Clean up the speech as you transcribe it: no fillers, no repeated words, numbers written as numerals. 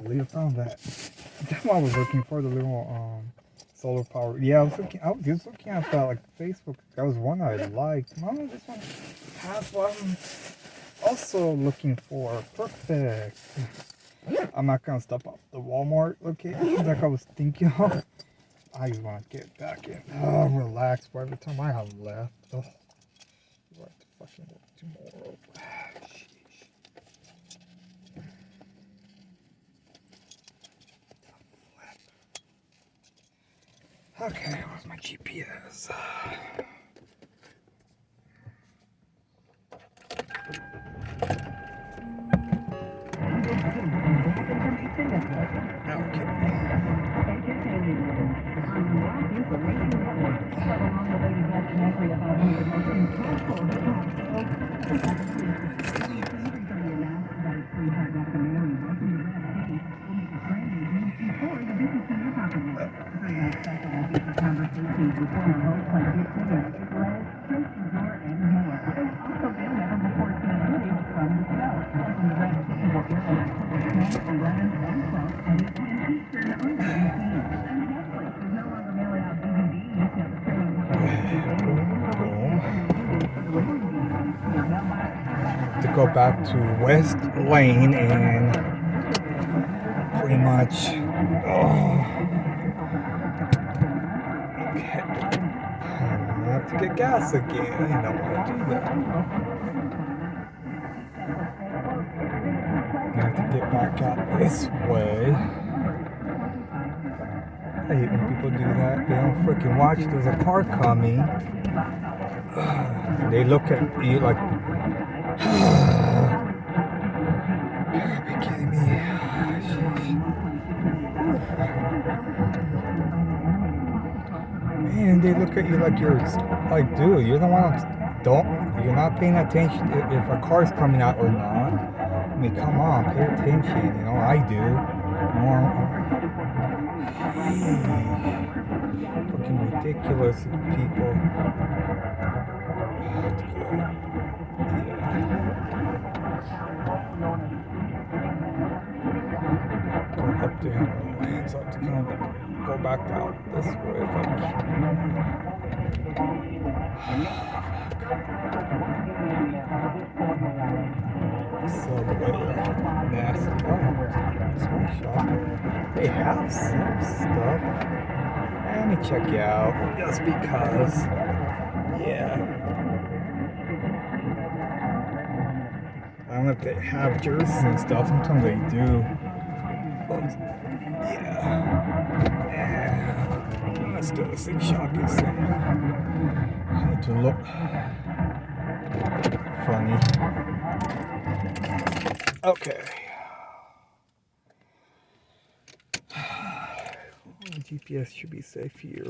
believe I found that. That's what I was looking for, the little solar power. Yeah, I was just looking at that like Facebook. That was one I liked. Oh, this one has what I'm also looking for. Perfect. I'm not gonna stop off the Walmart location like I was thinking of. I just want to get back in. Oh, relax. By the time I have left. Oh, you have to fucking work tomorrow. Sheesh. Okay, where's my GPS? To go back to West Lane and pretty much okay. I have to get gas again. I don't want to do that. I have to get back out this way. I hate when people do that. They don't freaking watch. There's a car coming. They look at you like, are you kidding me? Man, they look at you like you're like, dude, you're the one you're not paying attention if a car's coming out or not. I mean, come on, pay attention. You know, I do. Fucking ridiculous people. Going up to him lanes, I have to kind of go back out this way if I can. So nasty. Oh, small shop. They have some stuff. Let me check you out, just because. Yeah. I don't know if they have jerseys and stuff. Sometimes they do. But, yeah. Let's do a six shopping center. I need to look funny. Okay. GPS should be safe here.